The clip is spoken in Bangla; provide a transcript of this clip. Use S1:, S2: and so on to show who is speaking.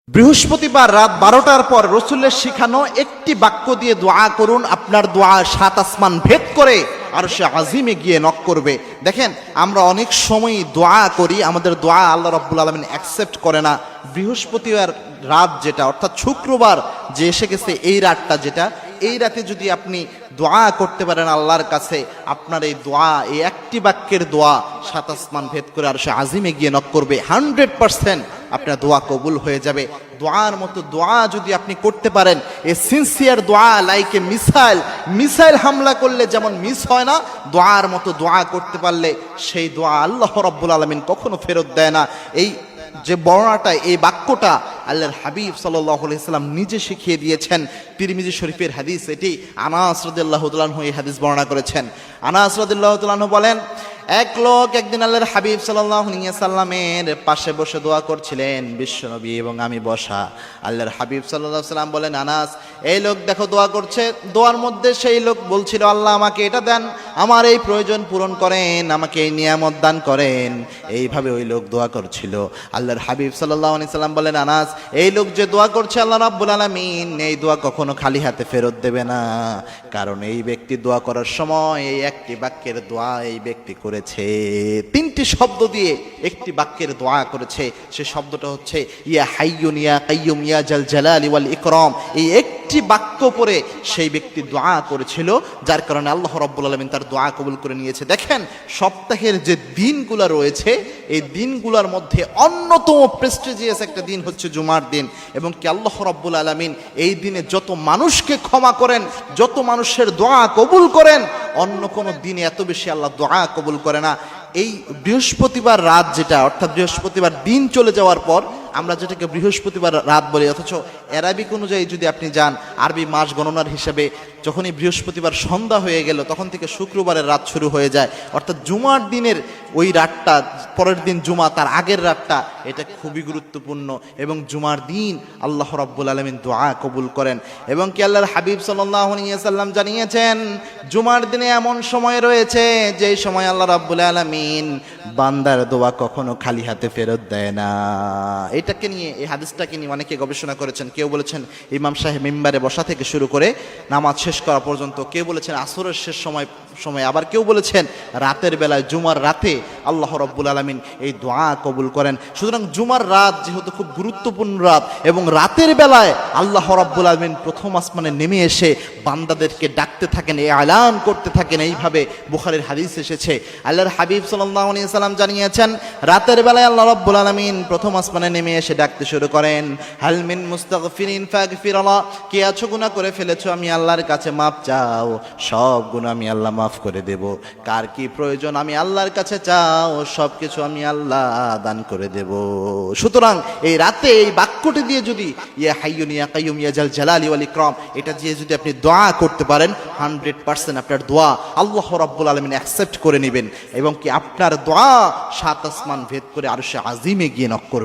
S1: বৃহস্পতিবার রাত 12টার পর রসুলের শিখানো একটি বাক্য দিয়ে দোয়া করুন, আপনার দোয়া 7 আসমান ভেদ করে আরশে আজিমে গিয়ে নক করবে। দেখেন, আমরা অনেক সময় দোয়া করি, আমাদের দোয়া আল্লাহ রাব্বুল আলামিন অ্যাকসেপ্ট করে না। বৃহস্পতিবার রাত যেটা, অর্থাৎ শুক্রবার যে এসে গেছে, এই রাতটা যেটা, এই রাতে যদি আপনি দোয়া করতে পারেন আল্লাহর কাছে, আপনার এই দোয়া, এই একটি বাক্যের দোয়া 7 আসমান ভেদ করে আরশে আজিমে গিয়ে নক করবে। 100% আপনার দোয়া কবুল হয়ে যাবে। দোয়ার মতো দোয়া যদি আপনি করতে পারেন, এ সিনসিয়ার দোয়া লাইক এ মিসাইল হামলা করলে যেমন মিস হয় না, দোয়ার মতো দোয়া করতে পারলে সেই দোয়া আল্লাহ রাব্বুল আলামিন কখনো ফেরত দেয় না। এই যে বর্ণনাটা, এই বাক্যটা আল্লাহর হাবিব সাল্লাল্লাহু আলাইহি সাল্লাম নিজে শিখিয়ে দিয়েছেন। তিরমিজি শরীফের হাদিস এটি। আনাস রাদিয়াল্লাহু তাআলা আনহু এই হাদিস বর্ণনা করেছেন। আনাস রাদিয়াল্লাহু তাআলা আনহু বলেন, এক লোক একদিন আল্লাহর হাবিব সাল্লাল্লাহু আলাইহি সাল্লামের পাশে বসে দোয়া করছিলেন, বিশ্বনবী এবং আমি বসা। আল্লাহর হাবিব সাল্লাল্লাহু আলাইহি সাল্লাম বলেন, আনাস, এই লোক দেখো দোয়া করছে। দোয়ার মধ্যে সেই লোক বলছিল, আল্লাহ আমাকে এটা দেন, আমার এই প্রয়োজন পূরণ করেন, আমাকে এই নিয়ামত দান করেন। এইভাবে ওই লোক দোয়া করছিল। আল্লাহর হাবিব সাল্লাল্লাহু আলাইহি সাল্লাম বলেন, আনাস, এই লোক যে দোয়া করছে, আল্লাহ রাব্বুল আলামিন এই দোয়া কখনো খালি হাতে ফেরত দেবে না, কারণ এই ব্যক্তি দোয়া করার সময় এই একটি বাক্যের দোয়া এই ব্যক্তি করেছে। 3টি শব্দ দিয়ে একটি বাক্যের দোয়া করেছে। সে শব্দটা হচ্ছে ইয়া হাইয়ুন ইয়া কাইয়ুম ইয়া জাল জালালি ওয়াল ইকরাম। এই একটি বাক্য পরে সেই ব্যক্তি দোয়া করেছিল, যার কারণে আল্লাহ রাব্বুল আলামিন তার দোয়া কবুল করে নিয়েছে। দেখেন, সপ্তাহের যে দিনগুলো রয়েছে, এই দিনগুলোর মধ্যে অন্যতম প্রেস্টিজিয়াস একটা দিন হচ্ছে জুমার দিন। এবং কি আল্লাহ রাব্বুল আলামিন এই দিনে যত মানুষকে ক্ষমা করেন, যত মানুষের দোয়া কবুল করেন, অন্য কোনো দিনে এত বেশি আল্লাহ দোয়া কবুল করে না। এই বৃহস্পতিবার রাত যেটা, অর্থাৎ বৃহস্পতিবার দিন চলে যাওয়ার পর আমরা যেটাকে বৃহস্পতিবার রাত বলি, অথচ অ্যারাবিক অনুযায়ী যদি আপনি যান, আরবি মাস গণনার হিসেবে যখনই বৃহস্পতিবার সন্ধ্যা হয়ে গেল, তখন থেকে শুক্রবারের রাত শুরু হয়ে যায়। অর্থাৎ জুমার দিনের ওই রাতটা, পরের দিন জুমা, তার আগের রাতটা, এটা খুবই গুরুত্বপূর্ণ। এবং জুমার দিন আল্লাহ রাব্বুল আলামিন দোয়া কবুল করেন। এবং কি আল্লাহর হাবিব সাল্লাল্লাহু আলাইহি সাল্লাম জানিয়েছেন, জুমার দিনে এমন সময় রয়েছে যে সময় আল্লাহ রাব্বুল আলামিন বান্দার দোয়া কখনো খালি হাতে ফেরত দেয় না। এটাকে নিয়ে, এই হাদিসটাকে নিয়ে অনেকে গবেষণা করেছেন। কেউ বলেছেন ইমাম সাহেব মিম্বারে বসা থেকে শুরু করে নামাজ শেষ করা পর্যন্ত, কেউ বলেছেন আসরের শেষ সময়, আবার কেউ বলেছেন রাতের বেলায়, জুমার রাতে আল্লাহ রাব্বুল আলামিন এই দোয়া কবুল করেন। সুতরাং জুমার রাত যেহেতু খুব গুরুত্বপূর্ণ রাত, এবং রাতের বেলায় আল্লাহ রাব্বুল আলামিন প্রথম আসমানে নেমে এসে বান্দাদেরকে ডাকতে থাকেন, এই এলান করতে থাকেন। এইভাবে বুখারীর হাদিস এসেছে। আল্লাহর হাবিব সাল্লাল্লাহু আলাইহি সাল্লাম জানিয়েছেন, রাতের বেলায় আল্লাহ রাব্বুল আলামিন প্রথম আসমানে নেমে এসে ডাকতে শুরু করেন, হাল মিন মুস্তাগফিরিন ফাগফিরলা, কে আছো গুনাহ করে ফেলেছো, আমি আল্লাহর কাছে মাপ চাও, সব গুনাহ আমি আল্লাহ মাফ করে দেব। কার কি প্রয়োজন আমি আল্লাহর কাছে চাও, সব কিছু আমি আল্লাহ দান করে দেব। সুতরাং এই রাতে এই বাক্যটি দিয়ে যদি ইয়া হাইয়ুন ইয়া কাইয়ুম ইয়া জাল জালালি ওয়াল ইকরাম, এটা দিয়ে যদি আপনি দোয়া করতে পারেন, 100% আপনার দোয়া আল্লাহ রাব্বুল আলামিন অ্যাকসেপ্ট করে নেবেন। এবং কি আপনার দোয়া 7 আসমান ভেদ করে আরশে আজিমে গিয়ে নক করবে।